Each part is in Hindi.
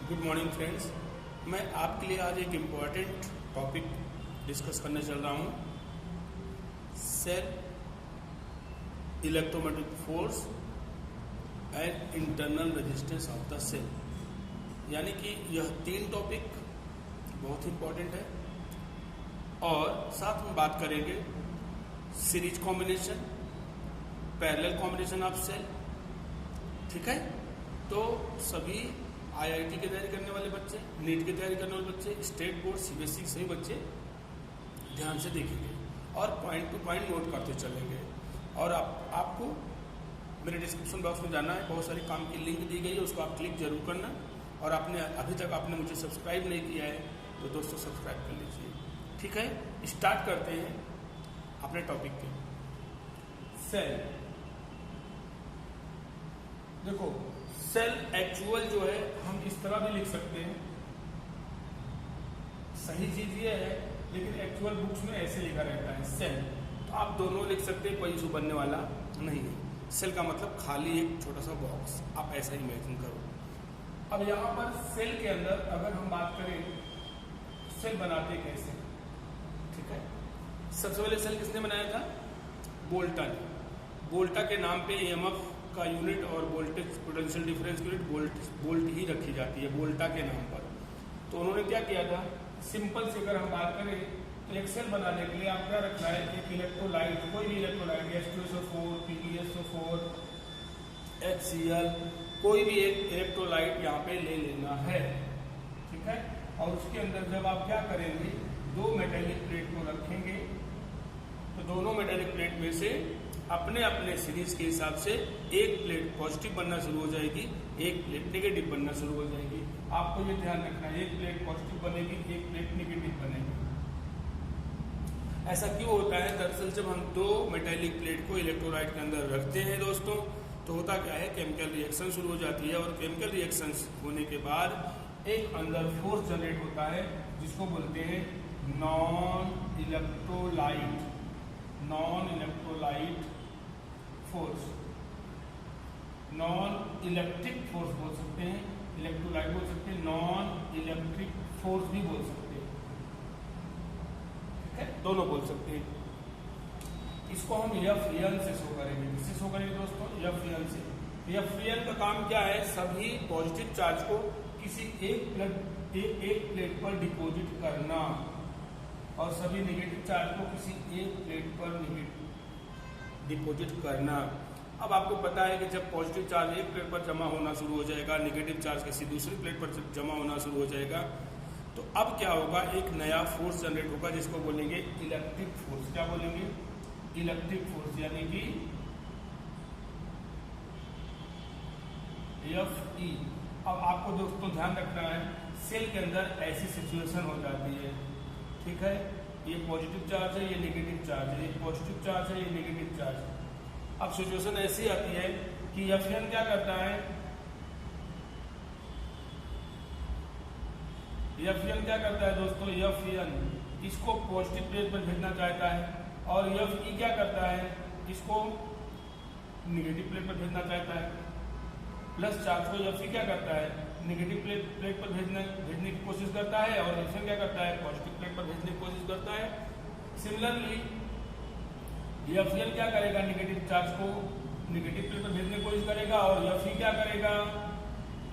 Good morning friends. मैं आपके लिए आज एक इम्पॉर्टेंट टॉपिक डिस्कस करने चल रहा हूँ। Cell, electromagnetic force and internal resistance of the cell, यानी कि यह तीन टॉपिक बहुत इम्पॉर्टेंट है। और साथ में बात करेंगे series combination, parallel combination of cell. ठीक है, तो सभी आईआईटी की तैयारी करने वाले बच्चे, नीट की तैयारी करने वाले बच्चे, स्टेट बोर्ड, सीबीएसई सभी बच्चे ध्यान से देखेंगे और पॉइंट टू पॉइंट नोट करते चलेंगे। और आपको मेरे डिस्क्रिप्शन बॉक्स में जाना है, बहुत सारी काम की लिंक दी गई है, उसको आप क्लिक जरूर करना। और अभी तक आपने मुझे सब्सक्राइब नहीं किया है तो दोस्तों सब्सक्राइब कर लीजिए। ठीक है, स्टार्ट करते हैं अपने टॉपिक के। सेल, देखो सेल एक्चुअल जो है हम इस तरह भी लिख सकते हैं, सही चीज ये है, लेकिन एक्चुअल बुक्स में ऐसे लिखा रहता है सेल, तो आप दोनों लिख सकते हैं, कोई इशू बनने वाला नहीं है। सेल का मतलब खाली एक छोटा सा बॉक्स, आप ऐसा ही इमेजिन करो। अब यहाँ पर सेल के अंदर अगर हम बात करें, सेल बनाते कैसे? ठीक है, सबसे पहले सेल किसने बनाया था? बोल्टा ने। बोल्टा के नाम पे ईएमएफ का यूनिट और voltage potential difference unit volt ही रखी जाती है, बोल्टा के नाम पर। तो उन्होंने क्या किया था, सिंपल से अगर हम बात करें तो एक सेल बनाने के लिए आप क्या रखना है, एक इलेक्ट्रोलाइट, कोई भी इलेक्ट्रोलाइट, H2SO4, PbSO4, HCl, कोई भी एक इलेक्ट्रोलाइट यहाँ पे ले लेना है। ठीक है, और उसके अंदर जब आप क्या करेंगे, दो मेटेलिक प्लेट को रखेंगे, तो दोनों मेटेलिक प्लेट में से अपने अपने सीरीज के हिसाब से एक प्लेट पॉजिटिव बनना शुरू हो जाएगी, एक प्लेट नेगेटिव बनना शुरू हो जाएगी। आपको ये ध्यान रखना है, एक प्लेट पॉजिटिव बनेगी, एक प्लेट नेगेटिव बनेगी। ऐसा क्यों होता है? दरअसल जब हम दो मेटेलिक प्लेट को इलेक्ट्रोलाइट के अंदर रखते हैं दोस्तों, तो होता क्या है, केमिकल रिएक्शन शुरू हो जाती है, और केमिकल रिएक्शन होने के बाद एक अंदर फोर्स जनरेट होता है, जिसको बोलते हैं non electrolyte force, non electric force बोल सकते हैं, इलेक्ट्रोलाइट बोल सकते हैं, नॉन इलेक्ट्रिक फोर्स भी बोल सकते हैं। ठीक है, दोनों बोल सकते हैं। इसको हम F से शो करेंगे। किससे शो करेंगे दोस्तों? F से। F का काम क्या है, सभी पॉजिटिव चार्ज को किसी एक प्लेट पर डिपॉजिट करना और सभी नेगेटिव चार्ज को किसी एक प्लेट पर डिपॉजिट करना। अब आपको पता है कि जब पॉजिटिव चार्ज एक प्लेट पर जमा होना शुरू हो जाएगा, नेगेटिव चार्ज किसी दूसरी प्लेट पर जमा होना शुरू हो जाएगा, तो अब क्या होगा, एक नया फोर्स जनरेट होगा, जिसको बोलेंगे इलेक्ट्रिक फोर्स। क्या बोलेंगे? इलेक्ट्रिक फोर्स, यानी कि Fe। अब आपको दोस्तों ध्यान रखना है, सेल के अंदर ऐसी सिचुएशन हो जाती है, ठीक है, ये पॉजिटिव चार्ज है, ये नेगेटिव चार्ज है, ये पॉजिटिव चार्ज है, ये नेगेटिव चार्ज है। अब सिचुएशन ऐसी आती है कि Fn क्या करता है, Fn क्या करता है दोस्तों, Fn इसको पॉजिटिव प्लेट पर भेजना चाहता है, और Fe क्या करता है, इसको नेगेटिव प्लेट पर भेजना चाहता है। प्लस चार्ज को Fe क्या करता है, नेगेटिव प्लेट पर भेजने की कोशिश करता है, और Fn क्या करता है, पॉजिटिव प्लेट पर भेजने की कोशिश करता है। सिमिलरली Fn क्या करेगा, नेगेटिव चार्ज को नेगेटिव प्लेट पर भेजने की कोशिश करेगा, और Fe क्या करेगा,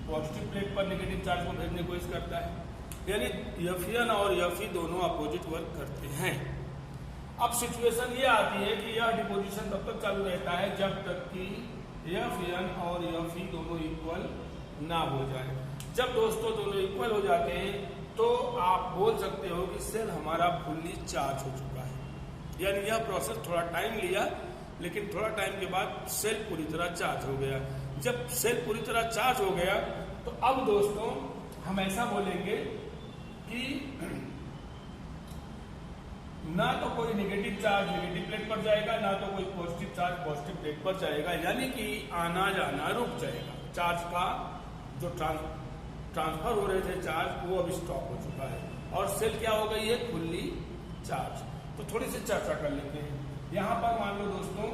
पॉजिटिव प्लेट पर नेगेटिव चार्ज को भेजने की कोशिश करता है। यानी Fn और Fe दोनों अपोजिट वर्क करते हैं। अब सिचुएशन ये आती है कि यह डिपोजिशन तब तक चालू रहता है जब तक कि Fn और Fe दोनों इक्वल ना हो जाए। जब दोस्तों दोनों इक्वल हो जाते हैं तो आप बोल सकते हो कि सेल हमारा फुल्ली चार्ज हो चुका है। यानी यह प्रोसेस थोड़ा टाइम लिया, लेकिन थोड़ा टाइम के बाद सेल पूरी तरह चार्ज हो गया। जब सेल पूरी तरह चार्ज हो गया तो अब दोस्तों हम ऐसा बोलेंगे कि ना तो कोई नेगेटिव चार्ज नेगेटिव प्लेट पर जाएगा, ना तो कोई पॉजिटिव चार्ज पॉजिटिव प्लेट पर जाएगा, यानी कि आना जाना रुक जाएगा। चार्ज का जो ट्रांसफर हो रहे थे चार्ज, वो अब स्टॉप हो चुका है और सेल क्या हो गई है, फुल्ली चार्ज। तो थोड़ी सी चर्चा कर लेते हैं। यहाँ पर मान लो दोस्तों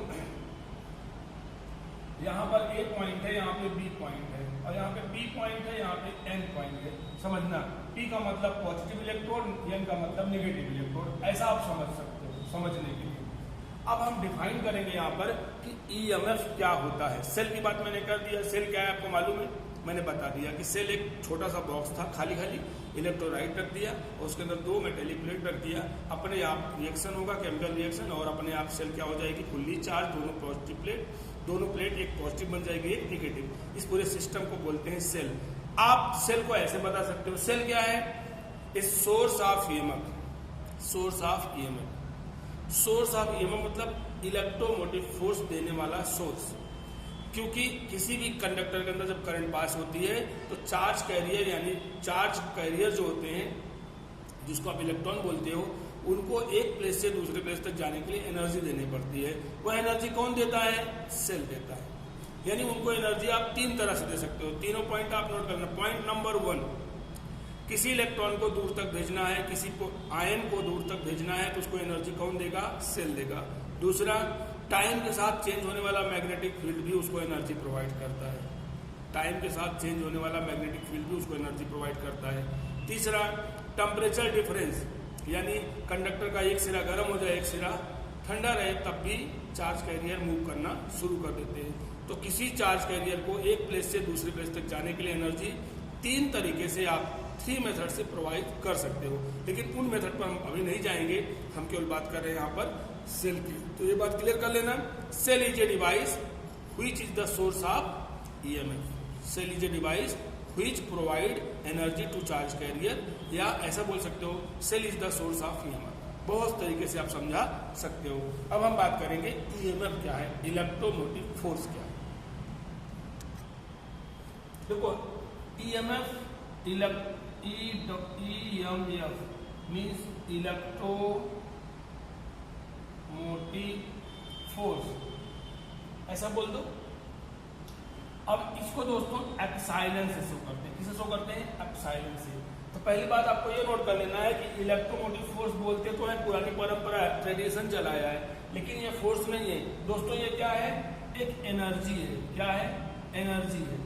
यहाँ पर A पॉइंट है, यहाँ पे B पॉइंट है, और यहाँ पे B पॉइंट है, यहाँ पे N पॉइंट है। समझना, P का मतलब पॉजिटिव इलेक्ट्रोड, N का मतलब नेगेटिव इलेक्ट्रोड, ऐसा आप समझ सकते हो समझने के लिए। अब हम डिफाइन करेंगे यहाँ पर कि EMF क्या होता है। सेल की बात मैंने कर दिया, सेल क्या है आपको मालूम है, मैंने बता दिया कि सेल एक छोटा सा बॉक्स था, खाली खाली, इलेक्ट्रोलाइट रख दिया और उसके अंदर 2 मेटेलिक प्लेट रख दिया, अपने आप रिएक्शन होगा, केमिकल रिएक्शन, और अपने आप सेल क्या हो जाएगी, फुल्ली चार्ज, दोनों पॉजिटिव प्लेट, दोनों प्लेट एक पॉजिटिव बन जाएगी, एक निगेटिव। इस पूरे सिस्टम को बोलते हैं सेल। आप सेल को ऐसे बता सकते हो, सेल क्या है, is source of EMF. Source of EMF, source of EMF मतलब इलेक्ट्रोमोटिव फोर्स देने वाला सोर्स। क्योंकि किसी भी कंडक्टर के अंदर जब करंट पास होती है तो चार्ज कैरियर, यानी चार्ज कैरियर जो होते हैं, जिसको आप इलेक्ट्रॉन बोलते हो, उनको एक प्लेस से दूसरे प्लेस तक जाने के लिए एनर्जी देनी पड़ती है। वह एनर्जी कौन देता है, सेल देता है। यानी उनको एनर्जी आप 3 तरह से दे सकते हो। तीनों पॉइंट आप नोट करना। पॉइंट नंबर 1, किसी इलेक्ट्रॉन को दूर तक भेजना है, किसी को आयन को दूर तक भेजना है, तो उसको एनर्जी कौन देगा, सेल देगा। दूसरा, टाइम के साथ चेंज होने वाला मैग्नेटिक फील्ड भी उसको एनर्जी प्रोवाइड करता है। टाइम के साथ चेंज होने वाला मैग्नेटिक फील्ड भी उसको एनर्जी प्रोवाइड करता है। तीसरा, टेम्परेचर डिफरेंस, यानी कंडक्टर का एक सिरा गर्म हो जाए, एक सिरा ठंडा रहे, तब भी चार्ज कैरियर मूव करना शुरू कर देते हैं। तो किसी चार्ज कैरियर को एक प्लेस से दूसरे प्लेस तक जाने के लिए एनर्जी 3 तरीके से, आप 3 मेथड से प्रोवाइड कर सकते हो। लेकिन उन मेथड पर हम अभी नहीं जाएंगे, हम केवल बात कर रहे हैं यहाँ पर सेल की। तो ये बात क्लियर कर लेना, cell is a device which is the source of EMF. Cell is a device which provide energy to charge carrier, या ऐसा बोल सकते हो cell is the source of EMF. बहुत तरीके से आप समझा सकते हो। अब हम बात करेंगे ईएमएफ क्या है, इलेक्ट्रोमोटिव फोर्स क्या है। देखो, ईएमएफ मीन्स इलेक्ट्रोमोटिव फोर्स, ऐसा बोल दो। अब इसको दोस्तों एप्साइलन से शो करते हैं। किसे शो करते हैं, एप्साइलन से। तो पहली बात आपको ये नोट कर लेना है कि इलेक्ट्रोमोटिव फोर्स बोलते तो है, पुरानी परंपरा है, ट्रेडिशन चलाया है, लेकिन ये फोर्स नहीं है दोस्तों। ये क्या है, एक एनर्जी है। क्या है, एनर्जी है,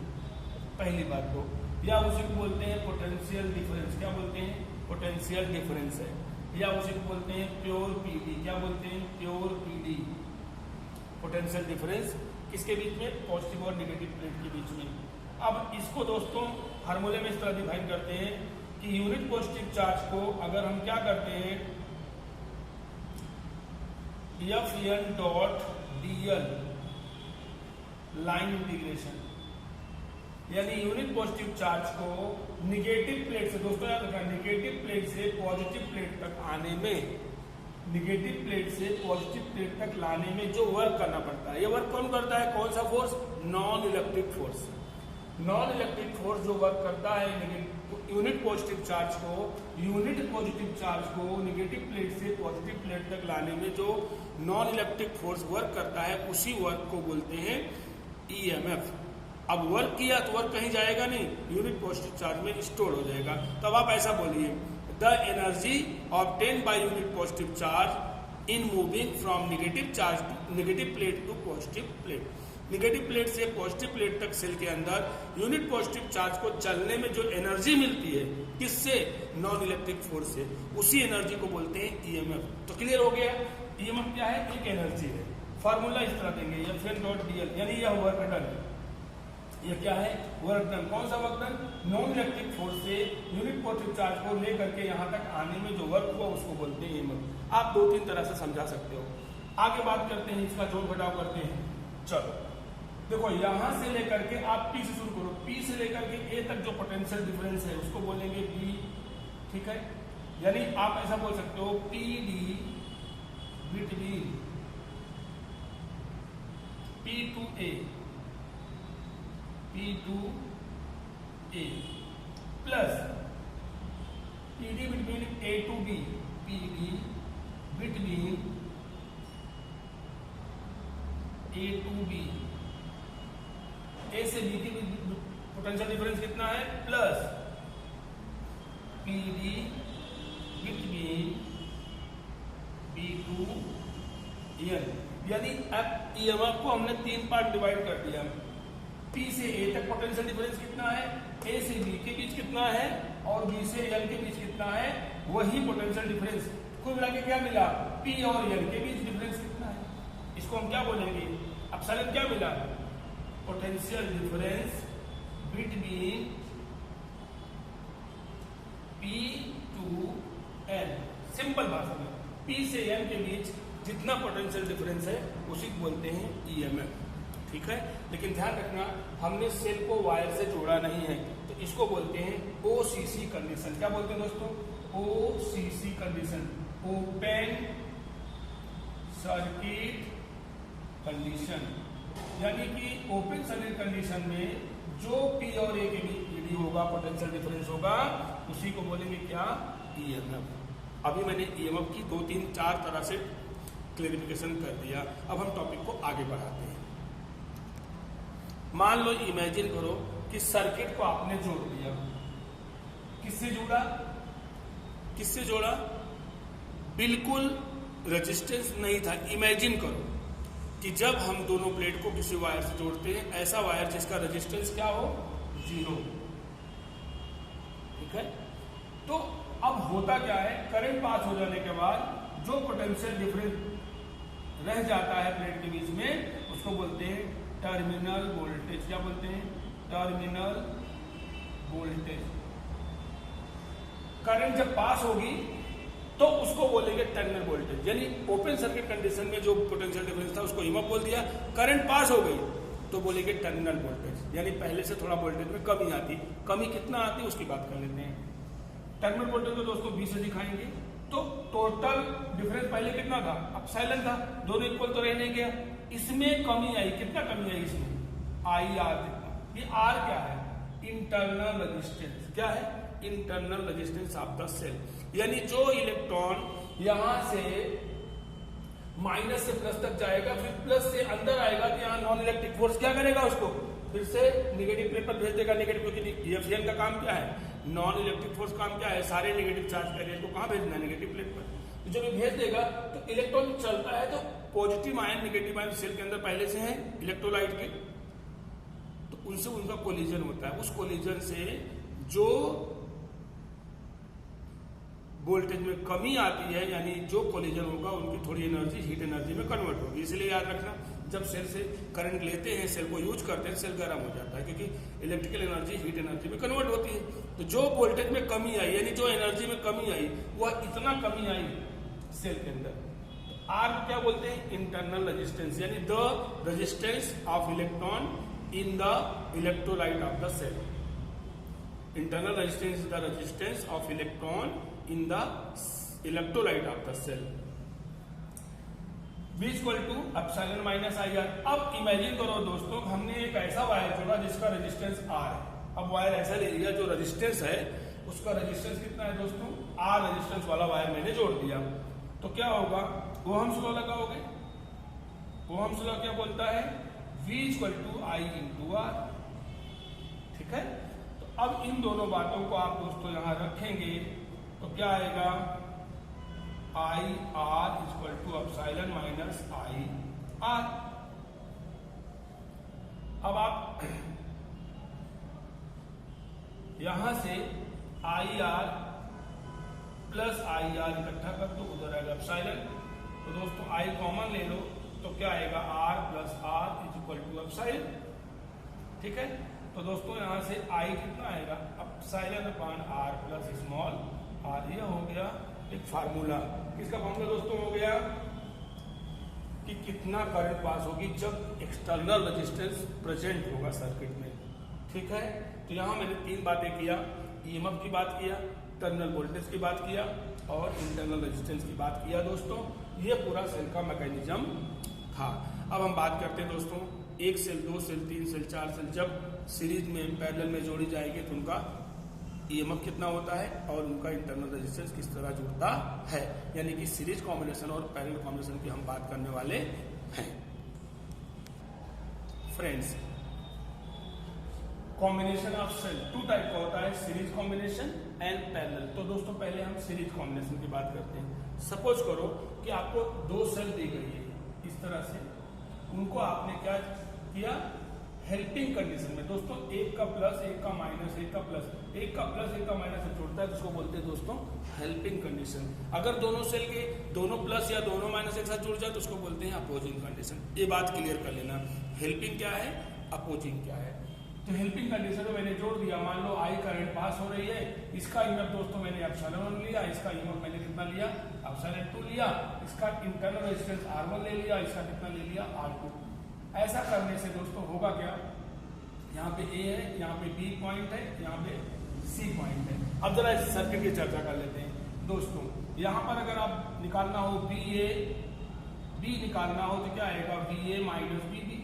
पहली बात तो। या उसी को बोलते हैं पोटेंशियल डिफरेंस। क्या बोलते हैं, पोटेंशियल डिफरेंस है। या उसी को बोलते हैं प्योर पीडी। क्या बोलते हैं, प्योर पीडी। पोटेंशियल डिफरेंस किसके बीच में, पॉजिटिव और नेगेटिव प्लेट के बीच में। अब इसको दोस्तों फार्मूले में इस तरह डिफाइन करते हैं कि यूनिट पॉजिटिव चार्ज को अगर हम क्या करते हैं, Fn dot dl line integration, यानी यूनिट पॉजिटिव चार्ज को निगेटिव प्लेट से, दोस्तों याद रखना, निगेटिव प्लेट से पॉजिटिव प्लेट तक आने में, निगेटिव प्लेट से पॉजिटिव प्लेट तक लाने में जो वर्क करना पड़ता है, ये वर्क कौन करता है, कौन सा force, non electric force. Non electric force जो वर्क करता है यूनिट पॉजिटिव चार्ज को, यूनिट पॉजिटिव चार्ज को निगेटिव प्लेट से पॉजिटिव प्लेट तक लाने में जो नॉन इलेक्ट्रिक फोर्स वर्क करता है, उसी वर्क को बोलते हैं ईएमएफ। अब वर्क किया तो वर्क कहीं जाएगा नहीं, यूनिट पॉजिटिव चार्ज में स्टोर हो जाएगा। तब आप ऐसा बोलिए, the energy obtain by unit positive charge in moving from negative plate to positive plate. Negative plate से पॉजिटिव प्लेट तक सेल के अंदर यूनिट पॉजिटिव चार्ज को चलने में जो एनर्जी मिलती है, किससे, नॉन इलेक्ट्रिक फोर्स से, उसी एनर्जी को बोलते हैं ईएमएफ। तो क्लियर हो गया, ईएमएफ क्या है, एक एनर्जी है। फॉर्मूला इस तरह देंगे, Fn डॉट dl, यानी यह वर्क डन, ये क्या है, वर्क डन। कौन सा work done, non electric force से यूनिट पॉजिटिव चार्ज को लेकर के यहाँ तक आने में जो वर्क हुआ उसको बोलते हैं ईएमएफ। आप 2-3 तरह से समझा सकते हो। आगे बात करते हैं, इसका जोड़ घटाव करते हैं। चलो देखो, यहां से लेकर के आप P से शुरू करो, P से लेकर के A तक जो पोटेंशियल डिफरेंस है उसको बोलेंगे B, ठीक है। यानी आप ऐसा बोल सकते हो PD between P to A plus PD between A to B, PD between A to B। A से बी की पोटेंशियल डिफरेंस कितना है, plus PD between B to N. यानी अब ईएमएफ को हमने 3 पार्ट डिवाइड कर दिया। P से A तक पोटेंशियल डिफरेंस कितना है, A से B के बीच कितना है और B से N के बीच कितना है, वही पोटेंशियल डिफरेंस। कुल मिला के क्या मिला, P और N के बीच डिफरेंस कितना है, इसको हम क्या बोलेंगे, एप्सिलॉन क्या मिला, potential difference between P to N। Simple भाषा में P से N के बीच जितना पोटेंशियल डिफरेंस है उसी को बोलते हैं ईएमएफ। ठीक है, लेकिन ध्यान रखना हमने सेल को वायर से जोड़ा नहीं है, तो इसको बोलते हैं ओसीसी कंडीशन। क्या बोलते हैं दोस्तों, OCC condition, open circuit condition. यानी कि ओपन सर्किट कंडीशन में जो P और A के बीच ईडी होगा, पोटेंशियल डिफरेंस होगा, उसी को बोलेंगे क्या, ईएमएफ। अभी मैंने ईएमएफ की 2, 3, 4 तरह से क्लेरिफिकेशन कर दिया। अब हम टॉपिक को आगे बढ़ाते हैं। मान लो, इमेजिन करो कि सर्किट को आपने जोड़ दिया, किससे जोड़ा, किससे जोड़ा, बिल्कुल रेजिस्टेंस नहीं था। इमेजिन करो कि जब हम दोनों प्लेट को किसी वायर से जोड़ते हैं, ऐसा वायर जिसका रेजिस्टेंस क्या हो, 0। ठीक है, तो अब होता क्या है, करंट पास हो जाने के बाद जो पोटेंशियल डिफरेंस रह जाता है प्लेट के बीच में, उसको बोलते हैं टर्मिनल वोल्टेज। क्या बोलते हैं, टर्मिनल वोल्टेज। करंट जब पास होगी तो उसको बोलेंगे टर्मिनल वोल्टेज। यानी ओपन सर्किट कंडीशन में जो पोटेंशियल डिफरेंस था उसको ईएमएफ बोल दिया, करंट पास हो गई तो बोलेंगे टर्मिनल वोल्टेज। यानी पहले से थोड़ा वोल्टेज में कमी आती, कमी कितना आती है उसकी बात कर लेते हैं। टर्मिनल वोल्टेज तो दोस्तों 20 से दिखाएंगे, तो टोटल डिफरेंस पहले कितना था, एप्सिलॉन था, दोनों इक्वल तो रहने गया, इसमें कमी आई, कितना कमी आई इसमें, आई आर कितना। ये आर क्या है, इंटरनल रेजिस्टेंस। क्या है, internal resistance of the cell. यानी जो इलेक्ट्रॉन यहां से माइनस से प्लस तक जाएगा, फिर प्लस से अंदर आएगा, तो यहाँ नॉन इलेक्ट्रिक फोर्स क्या करेगा, उसको फिर से नेगेटिव प्लेट पर भेज देगा। नेगेटिव, क्योंकि ईएफएन का काम क्या है, नॉन इलेक्ट्रिक फोर्स काम क्या है, सारे नेगेटिव चार्ज कैरियर को कहां भेजना है, नेगेटिव प्लेट पर। तो जब ये भेज देगा तो इलेक्ट्रॉन चलता है, तो positive ion negative ion cell के अंदर पहले से है इलेक्ट्रोलाइट के, तो उनसे उनका कोलिजन होता है। उस कोलिजन से जो वोल्टेज में कमी आती है, यानी जो कोलिजन होगा उनकी थोड़ी एनर्जी हीट एनर्जी में कन्वर्ट होगी। इसलिए याद रखना, जब सेल से करंट लेते हैं, सेल को यूज करते हैं, सेल गर्म हो जाता है, क्योंकि इलेक्ट्रिकल एनर्जी हीट एनर्जी में कन्वर्ट होती है। तो जो वोल्टेज में कमी आई, यानी जो एनर्जी में कमी आई, वह इतना कमी आई सेल के अंदर, आर क्या बोलते हैं, इंटरनल रेजिस्टेंस। यानी the resistance of electron in the electrolyte of the cell. Internal resistance is the resistance of electron in the electrolyte of the cell. V equal to epsilon minus I R. अब इमेजिन करो दोस्तों, हमने एक ऐसा वायर जोड़ा जिसका रेजिस्टेंस R है। अब वायर ऐसा ले लिया, जो रेजिस्टेंस है उसका रेजिस्टेंस कितना है दोस्तों, R रेजिस्टेंस वाला वायर मैंने जोड़ दिया। तो क्या होगा, ओहम्स लॉ लगाओगे। ओहम्स लॉ क्या बोलता है, V equal to I into R। ठीक है, तो अब इन दोनों बातों को आप दोस्तों यहां रखेंगे तो क्या आएगा, I R equal to epsilon minus I R. अब आप यहां से I R plus I R इकट्ठा कर दो, उधर आएगा एप्सिलॉन। तो दोस्तों आई कॉमन ले लो, तो क्या आएगा, R plus R is equal to epsilon. ठीक है, तो दोस्तों यहां से आई कितना आएगा, epsilon upon R plus small R. ये हो गया एक फार्मूला। इसका फार्मूला दोस्तों हो गया कि कितना करंट पास होगी जब एक्सटर्नल रेजिस्टेंस प्रेजेंट होगा सर्किट में। ठीक है, तो यहां मैंने 3 बातें किया, ईएमएफ की बात किया, टर्मिनल वोल्टेज की बात किया और इंटरनल रेजिस्टेंस की बात किया। दोस्तों ये पूरा सेल का मैकेनिज्म था। अब हम बात करते हैं दोस्तों, 1 सेल, 2 सेल, 3 सेल, 4 सेल जब सीरीज में पैरेलल में जोड़ी जाएगी तो उनका ईएमएफ कितना होता है और उनका इंटरनल रेजिस्टेंस किस तरह जुड़ता है। यानी कि सीरीज कॉम्बिनेशन और पैरेलल कॉम्बिनेशन की हम बात करने वाले हैं। Friends, combination of cell 2 type का होता है, सीरीज कॉम्बिनेशन एंड पैरेलल। तो दोस्तों पहले हम सीरीज कॉम्बिनेशन की बात करते हैं। सपोज करो कि आपको 2 सेल दी गई है, इस तरह से उनको आपने क्या किया, हेल्पिंग कंडीशन में दोस्तों एक का प्लस एक का माइनस एक का प्लस एक का प्लस एक का माइनस से जोड़ता है, जिसको बोलते हैं दोस्तों हेल्पिंग कंडीशन। अगर दोनों सेल के दोनों प्लस या दोनों माइनस एक साथ जुड़ जाए तो उसको बोलते हैं अपोजिंग कंडीशन। ये बात क्लियर कर लेना, हेल्पिंग क्या है, अपोजिंग क्या है। तो हेल्पिंग कंडीशन में मैंने जोड़ दिया, मान लो आई करंट पास हो रही है, इसका ईएमएफ दोस्तों मैंने एप्सिलॉन 1 लिया, इसका ईएमएफ मैंने कितना लिया, एप्सिलॉन 2 लिया, इसका इंटरनल रेजिस्टेंस R1 ले लिया, इसका कितना ले लिया, R2। ऐसा करने से दोस्तों होगा क्या, यहाँ पे A है, यहाँ पे B पॉइंट है, यहाँ पे C पॉइंट है। अब जरा इस सर्किट की चर्चा कर लेते हैं दोस्तों। यहाँ पर अगर आप निकालना हो B निकालना हो तो क्या आएगा, VA माइनस BB।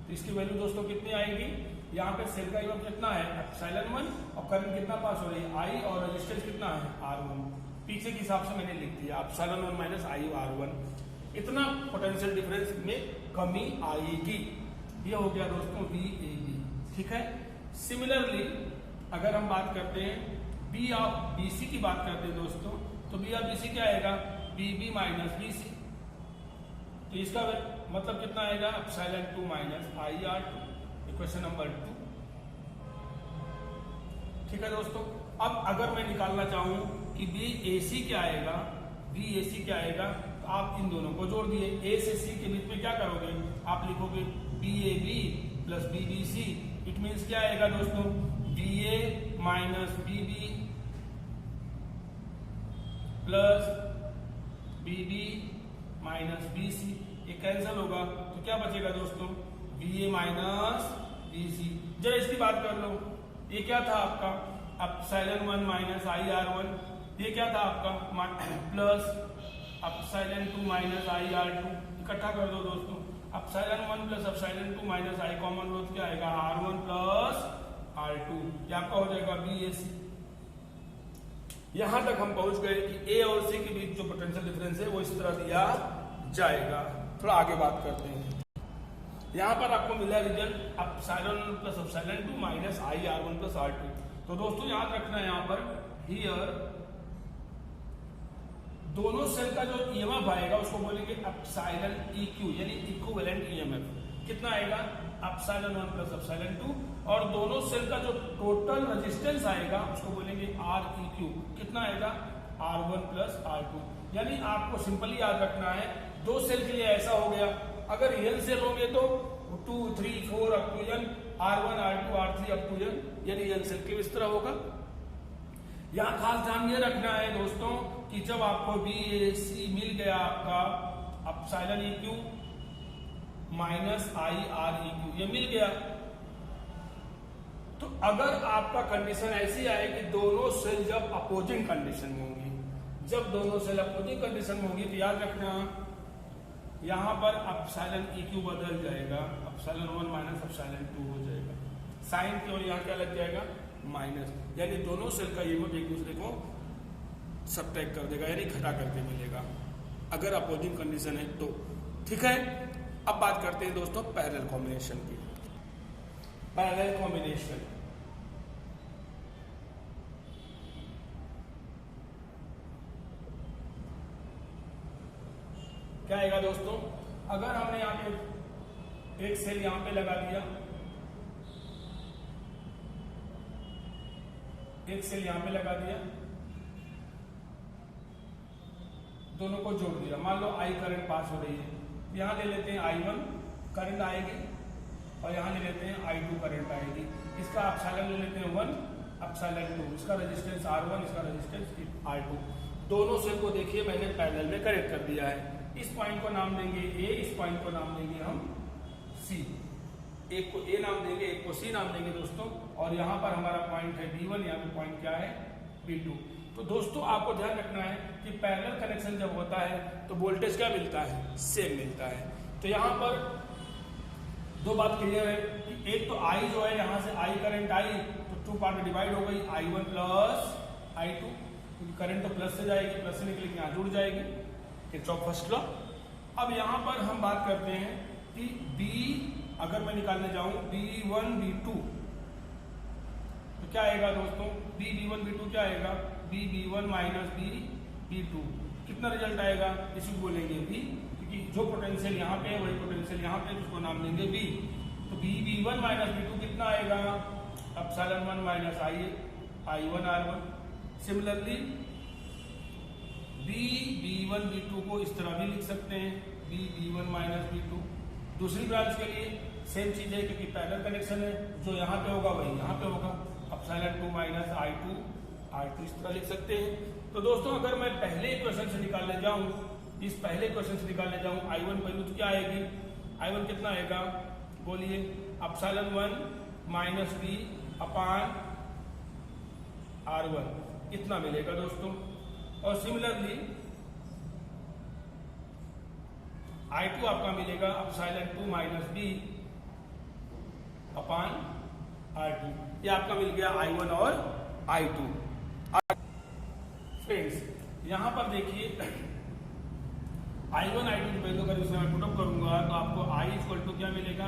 तो इसकी वैल्यू दोस्तों कितनी आएगी, यहाँ पे सेल का ईएमएफ कितना है, एप्सिलॉन 1, और करंट कितना पास हो रही है, I, और रेजिस्टेंस कितना है, R1। पीछे के हिसाब से मैंने लिख दिया एप्सिलॉन 1 माइनस I R1। इतना पोटेंशियल डिफरेंस में कमी आएगी। ये हो गया दोस्तों VAB, ठीक है। सिमिलरली अगर हम बात करते हैं B ऑफ BC की बात करते हैं दोस्तों, तो B ऑफ BC क्या आएगा, BB माइनस BC। तो इसका मतलब कितना आएगा, epsilon 2 minus I R2, equation number 2, ठीक है दोस्तों। अब अगर मैं निकालना चाहूं कि BAC क्या आएगा, BAC क्या आएगा, तो आप इन दोनों को जोड़ दिए, A से C के बीच में क्या करोगे, आप लिखोगे BAB plus BBC। It means क्या आएगा दोस्तों, BA minus BB plus BB minus BC। ये कैंसिल होगा तो क्या बचेगा दोस्तों, BA माइनस BC। जरा इसकी बात कर लो, ये क्या था आपका, एप्सिलॉन 1 माइनस I R1। ये क्या था आपका, plus epsilon 2 minus I R2। इकट्ठा कर दो दोस्तों, epsilon 1 plus epsilon 2 minus I common लो तो क्या आएगा, R1 प्लस R2। ये आपका हो जाएगा BAC। यहां तक हम पहुंच गए कि A और C के बीच जो पोटेंशियल डिफरेंस है वो इस तरह दिया जाएगा। थोड़ा आगे बात करते हैं। यहां पर आपको मिला result epsilon plus epsilon 2 minus I R1 plus R2। तो दोस्तों याद रखना है यहाँ पर हियर दोनों सेल का जो ईएमएफ आएगा उसको बोलेंगे एप्सिलॉन EQ, यानी इक्विवेलेंट ईएमएफ। कितना आएगा, एप्सिलॉन 1 प्लस एप्सिलॉन 2, और दोनों सेल का जो टोटल रेजिस्टेंस आएगा उसको बोलेंगे REQ। कितना आएगा, R1 प्लस R2। यानी आपको सिंपली याद रखना है, दो सेल के लिए ऐसा हो गया, अगर n सेल होंगे तो 2, 3, 4 up to n, R1, R2, R3 up to n, यानी n सेल के इस तरह होगा। यहां खास ध्यान ये रखना है दोस्तों कि जब आपको BAC मिल गया आपका epsilon EQ minus I REQ, ये मिल गया, तो अगर आपका कंडीशन ऐसी आए कि दोनों सेल जब अपोजिंग कंडीशन में होंगी, जब दोनों सेल अपोजिंग कंडीशन में होगी तो याद रखना यहां पर एप्सिलॉन EQ बदल जाएगा, एप्सिलॉन 1 माइनस एप्सिलॉन 2 हो जाएगा, साइन की और यहां क्या लग जाएगा, माइनस। यानी दोनों सेल का ईएमएफ एक दूसरे को सब्ट्रैक्ट कर देगा, यानी घटा करके मिलेगा अगर अपोजिंग कंडीशन है तो, ठीक है। अब बात करते हैं दोस्तों पैरेलल कॉम्बिनेशन की। पैरेलल कॉम्बिनेशन क्या आएगा दोस्तों, अगर हमने यहां पे एक सेल यहां पे लगा दिया, एक सेल यहां पे लगा दिया, दोनों को जोड़ दिया, मान लो I करंट पास हो रही है, यहां ले लेते हैं I1 करंट आएगी और यहां ले लेते हैं I2 करंट आएगी। इसका एप्सिलॉन ले लेते हैं 1, एप्सिलॉन 2, इसका रेजिस्टेंस R1, इसका रेजिस्टेंस R2। दोनों सेल को देखिए मैंने पैरेलल में कनेक्ट कर दिया है। इस पॉइंट को नाम देंगे A, इस पॉइंट को नाम देंगे हम C। एक को A नाम देंगे, एक को C नाम देंगे दोस्तों, और यहाँ पर हमारा पॉइंट है B1, यहाँ पे पॉइंट क्या है, B2। तो दोस्तों आपको ध्यान रखना है कि पैरेलल कनेक्शन जब होता है तो वोल्टेज क्या मिलता है, सेम मिलता है। तो यहाँ पर दो बात क्लियर है कि एक तो I जो है यहाँ से I करंट आई तो 2 पार्ट में डिवाइड हो गई, I1 प्लस I2, क्योंकि करंट तो प्लस से जाएगी, प्लस से निकलेगी यहाँ जुड़ जाएगी, किरचॉफ फर्स्ट लॉ। अब यहाँ पर हम बात करते हैं कि B अगर मैं निकालने जाऊं B1 B2 तो क्या आएगा दोस्तों, B1 B2 क्या आएगा, B1 माइनस B2। कितना रिजल्ट आएगा, इसी को बोलेंगे B, क्योंकि कि जो पोटेंशियल यहाँ पे है वही पोटेंशियल यहाँ पे, जिसको नाम देंगे V। तो V1 माइनस V2 कितना आएगा, epsilon 1 minus I1 R1। Similarly V1 V2 को इस तरह भी लिख सकते हैं, V1 माइनस V2। दूसरी ब्रांच के लिए सेम चीज है, क्योंकि पैरेलल कनेक्शन है, जो यहाँ पे होगा वही यहाँ पे होगा, एप्सिलॉन 2 माइनस I2 R2 इस तरह लिख सकते हैं। तो दोस्तों अगर मैं पहले इक्वेशन से निकालने जाऊं, इस पहले क्वेश्चन से निकालने जाऊं, I1 वैल्यू तो क्या आएगी, I1 कितना आएगा बोलिए, एप्सिलॉन 1 माइनस V अपान R1 इतना मिलेगा दोस्तों। और सिमिलरली I2 आपका मिलेगा एप्सिलॉन 2 माइनस V अपान R2। ये आपका मिल गया I1 और I2। फ्रेंड्स यहां पर देखिए I1 I2 की वैल्यू अगर इसमें मैं पुटअप करूंगा तो आपको I इक्वल टू क्या मिलेगा,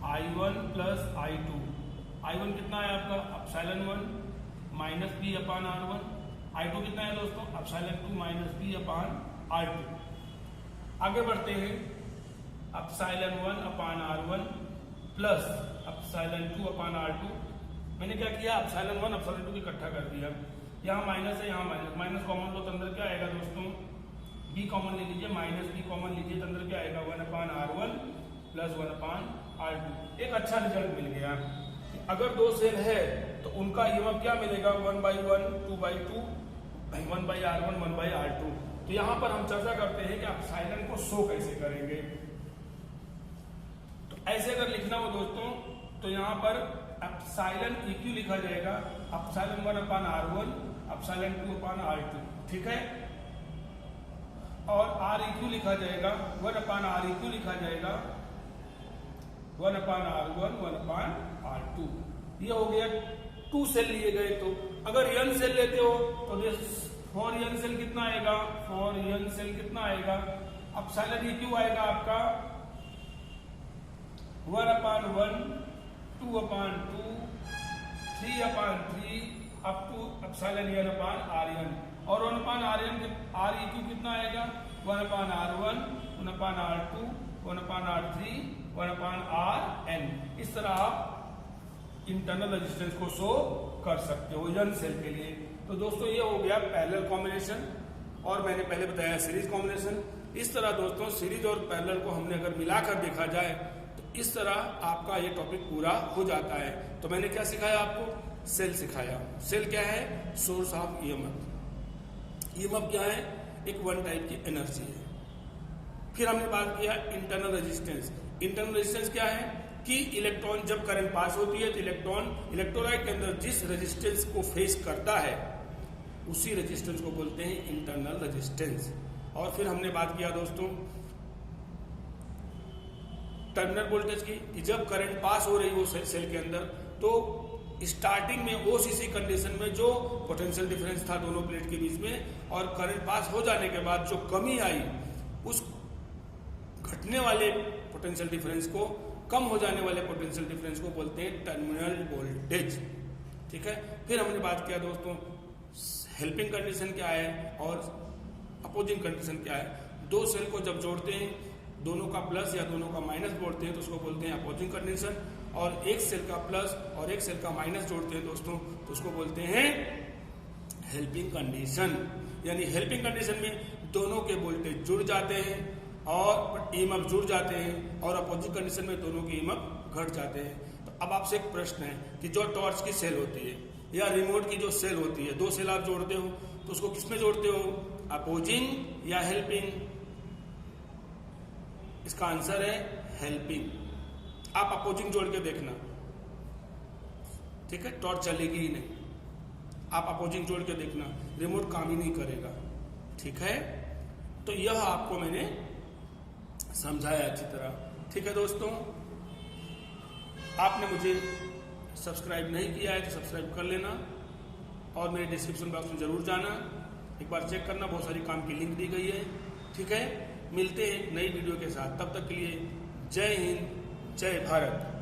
I1 प्लस I2। I1 कितना है आपका, एप्सिलॉन 1 माइनस B अपान R1। I2 कितना है दोस्तों, एप्सिलॉन 2 माइनस B अपान R2। आगे बढ़ते हैं, एप्सिलॉन 1 अपान R1 प्लस एप्सिलॉन 2 अपान R2। मैंने क्या किया, एप्सिलॉन 1 एप्सिलॉन 2 को इकट्ठा कर दिया, यहाँ माइनस है यहाँ माइनस, माइनस कॉमन लो तो अंदर क्या आएगा दोस्तों, B कॉमन ले लीजिए, माइनस B कॉमन लीजिए तो अंदर क्या आएगा, 1 अपान R1 प्लस 1 अपान R2। एक अच्छा रिजल्ट मिल गया। अगर दो सेल है तो उनका ईएमएफ क्या मिलेगा, 1/1 2/2 1/R1 1/R2। तो यहाँ पर हम चर्चा करते हैं कि एप्सिलॉन को शो कैसे करेंगे। तो ऐसे अगर लिखना हो दोस्तों तो यहाँ पर एप्सिलॉन EQ लिखा जाएगा, एप्सिलॉन 1 अपान R1 एप्सिलॉन 2 अपान R2, ठीक है। और REQ लिखा जाएगा, 1 अपान REQ लिखा जाएगा, 1 अपान R1 1 अपान R2। ये हो गया 2 सेल लिए गए। तो अगर n सेल लेते हो तो फॉर n सेल कितना आएगा, फॉर n सेल कितना आएगा, एप्सिलॉन EQ आएगा आपका 1 upon 1 2 upon 2 3 upon 3 up to epsilon n upon Rn। और 1 अपान REQ कितना आएगा, 1 अपान R1 1 अपान R2 1 अपान R3 1 अपान Rn। इस तरह आप इंटरनल रेजिस्टेंस को शो कर सकते हो n सेल के लिए। तो दोस्तों ये हो गया पैरेलल कॉम्बिनेशन, और मैंने पहले बताया सीरीज कॉम्बिनेशन। इस तरह दोस्तों सीरीज और पैरेलल को हमने अगर मिलाकर देखा जाए तो इस तरह आपका ये टॉपिक पूरा हो जाता है। तो मैंने क्या सिखाया आपको, सेल सिखाया। सेल क्या है, सोर्स ऑफ ईएमएफ। ईएमएफ क्या है, एक वन टाइप की एनर्जी है। फिर हमने बात किया इंटरनल रेजिस्टेंस। इंटरनल रेजिस्टेंस क्या है कि इलेक्ट्रॉन जब करंट पास होती है तो इलेक्ट्रॉन इलेक्ट्रोलाइट के अंदर जिस रेजिस्टेंस को फेस करता है उसी रेजिस्टेंस को बोलते हैं इंटरनल रेजिस्टेंस। और फिर हमने बात किया दोस्तों टर्मिनल वोल्टेज की, कि जब करंट पास हो रही हो सेल के अंदर तो स्टार्टिंग में ओसीसी कंडीशन में जो पोटेंशियल डिफरेंस था दोनों प्लेट के बीच में, और करंट पास हो जाने के बाद जो कमी आई उस घटने वाले पोटेंशियल डिफरेंस को, कम हो जाने वाले पोटेंशियल डिफरेंस को बोलते हैं टर्मिनल वोल्टेज, ठीक है। फिर हमने बात किया दोस्तों हेल्पिंग कंडीशन क्या है और अपोजिंग कंडीशन क्या है। दो सेल को जब जोड़ते हैं, दोनों का प्लस या दोनों का माइनस जोड़ते हैं तो उसको बोलते हैं अपोजिंग कंडीशन, और एक सेल का प्लस और एक सेल का माइनस जोड़ते हैं दोस्तों तो उसको बोलते हैं हेल्पिंग कंडीशन। यानी हेल्पिंग कंडीशन में दोनों के वोल्टेज जुड़ जाते हैं और ईएमएफ जुड़ जाते हैं, और अपोजिट कंडीशन में दोनों के ईएमएफ घट जाते हैं। तो अब आपसे एक प्रश्न है कि जो टॉर्च की सेल होती है या रिमोट की जो सेल होती है, दो सेल आप जोड़ते हो तो उसको किसमें जोड़ते हो, अपोजिंग या हेल्पिंग? इसका आंसर है हेल्पिंग। आप अपोजिंग जोड़ के देखना, ठीक है, टॉर्च चलेगी ही नहीं। आप अपोजिंग जोड़ के देखना, रिमोट काम ही नहीं करेगा, ठीक है। तो यह आपको मैंने समझाया अच्छी तरह, ठीक है दोस्तों। आपने मुझे सब्सक्राइब नहीं किया है तो सब्सक्राइब कर लेना, और मेरे डिस्क्रिप्शन बॉक्स में जरूर जाना, एक बार चेक करना, बहुत सारी काम की लिंक दी गई है, ठीक है। मिलते हैं नई वीडियो के साथ, तब तक के लिए जय हिंद जय भारत।